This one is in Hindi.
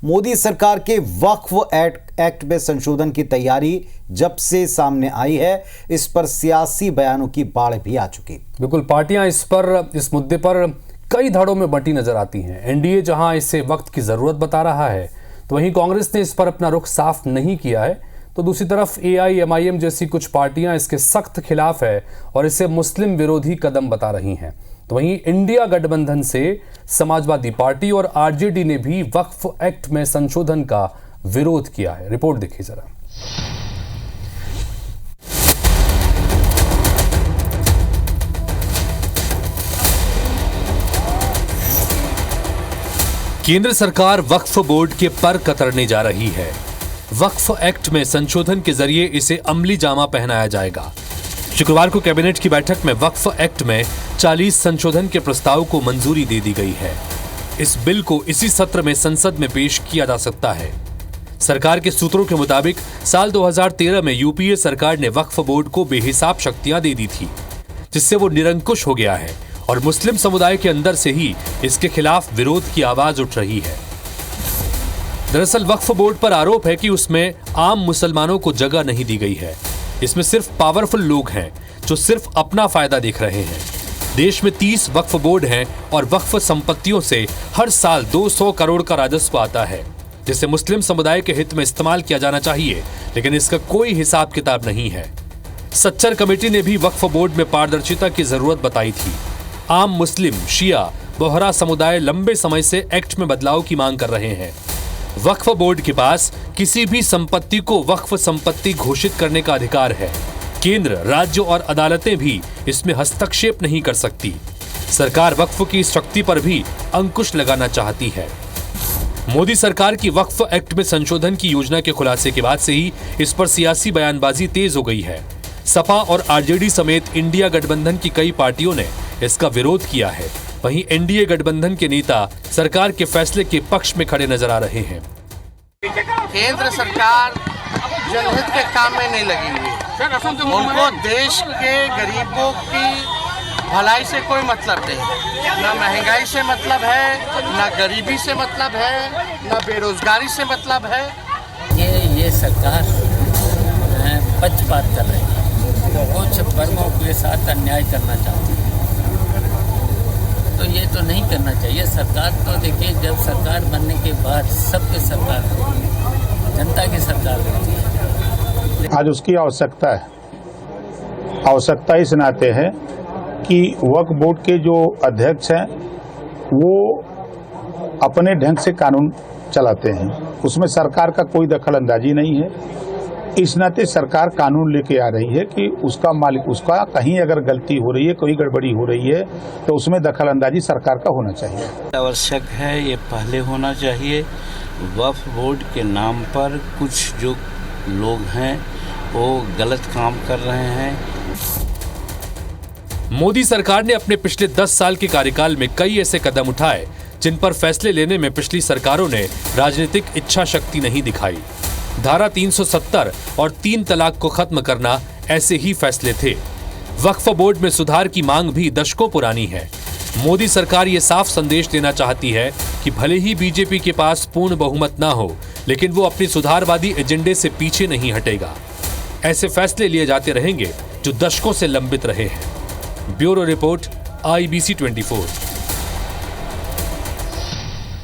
मोदी सरकार के वक्फ एक्ट में संशोधन की तैयारी जब से सामने आई है, इस पर सियासी बयानों की बाढ़ भी आ चुकी। बिल्कुल, पार्टियां इस मुद्दे पर कई धड़ों में बंटी नजर आती हैं। एनडीए जहां इसे वक्त की जरूरत बता रहा है, तो वहीं कांग्रेस ने इस पर अपना रुख साफ नहीं किया है। तो दूसरी तरफ एआईएमआईएम जैसी कुछ पार्टियां इसके सख्त खिलाफ है और इसे मुस्लिम विरोधी कदम बता रही हैं। तो वहीं इंडिया गठबंधन से समाजवादी पार्टी और आरजेडी ने भी वक्फ एक्ट में संशोधन का विरोध किया है। रिपोर्ट देखिए जरा। केंद्र सरकार वक्फ बोर्ड के पर कतरने जा रही है। वक्फ एक्ट में संशोधन के जरिए इसे अमली जामा पहनाया जाएगा। शुक्रवार को कैबिनेट की बैठक में वक्फ एक्ट में 40 संशोधन के प्रस्ताव को मंजूरी दे दी गई है। इस बिल को इसी सत्र में संसद में पेश किया जा सकता है। सरकार के सूत्रों के मुताबिक साल 2013 में यूपीए सरकार ने वक्फ बोर्ड को बेहिसाब शक्तियां दे दी थी, जिससे वो निरंकुश हो गया है और मुस्लिम समुदाय के अंदर से ही इसके खिलाफ विरोध की आवाज उठ रही है। दरअसल वक्फ बोर्ड पर आरोप है कि उसमें आम मुसलमानों को जगह नहीं दी गई है। इसमें सिर्फ पावरफुल लोग हैं जो सिर्फ अपना फायदा देख रहे हैं। देश में 30 वक्फ बोर्ड हैं और वक्फ संपत्तियों से हर साल 200 करोड़ का राजस्व आता है, जिसे मुस्लिम समुदाय के हित में इस्तेमाल किया जाना चाहिए, लेकिन इसका कोई हिसाब किताब नहीं है। सच्चर कमेटी ने भी वक्फ बोर्ड में पारदर्शिता की जरूरत बताई थी। आम मुस्लिम, शिया, बोहरा समुदाय लंबे समय से एक्ट में बदलाव की मांग कर रहे हैं। वक्फ बोर्ड के पास किसी भी संपत्ति को वक्फ संपत्ति घोषित करने का अधिकार है। केंद्र, राज्य और अदालतें भी इसमें हस्तक्षेप नहीं कर सकती। सरकार वक्फ की शक्ति पर भी अंकुश लगाना चाहती है। मोदी सरकार की वक्फ एक्ट में संशोधन की योजना के खुलासे के बाद से ही इस पर सियासी बयानबाजी तेज हो गई है। सपा और आरजेडी समेत इंडिया गठबंधन की कई पार्टियों ने इसका विरोध किया है। वहीं एनडीए गठबंधन के नेता सरकार के फैसले के पक्ष में खड़े नजर आ रहे हैं। केंद्र सरकार जनहित के काम में नहीं लगी हुई। उनको देश के गरीबों की भलाई से कोई मतलब नहीं। ना महंगाई से मतलब है, ना गरीबी से मतलब है, ना बेरोजगारी से मतलब है। ये सरकार पक्षपात कर रही है, कुछ वर्गों के साथ अन्याय करना चाहती है। तो ये तो नहीं करना चाहिए। सरकार तो देखिए, जब सरकार बनने के बाद सबके सरकार, जनता की सरकार बनती है। आज उसकी आवश्यकता है। आवश्यकता इस नाते है कि वक्फ बोर्ड के जो अध्यक्ष हैं वो अपने ढंग से कानून चलाते हैं, उसमें सरकार का कोई दखल अंदाजी नहीं है। इस नाते सरकार कानून लेके आ रही है कि उसका मालिक, उसका कहीं अगर गलती हो रही है, कोई गड़बड़ी हो रही है, तो उसमें दखल अंदाजी सरकार का होना चाहिए। आवश्यक है, ये पहले होना चाहिए। वक्फ बोर्ड के नाम पर कुछ जो लोग हैं वो गलत काम कर रहे हैं। मोदी सरकार ने अपने पिछले 10 साल के कार्यकाल में कई ऐसे कदम उठाए जिन पर फैसले लेने में पिछली सरकारों ने राजनीतिक इच्छा शक्ति नहीं दिखाई। धारा 370 और 3 तलाक को खत्म करना ऐसे ही फैसले थे। वक्फ बोर्ड में सुधार की मांग भी दशकों पुरानी है। मोदी सरकार ये साफ संदेश देना चाहती है कि भले ही बीजेपी के पास पूर्ण बहुमत ना हो, लेकिन वो अपनी सुधारवादी एजेंडे से पीछे नहीं हटेगा। ऐसे फैसले लिए जाते रहेंगे जो दशकों से लंबित रहे हैं। Bureau report, IBC 24।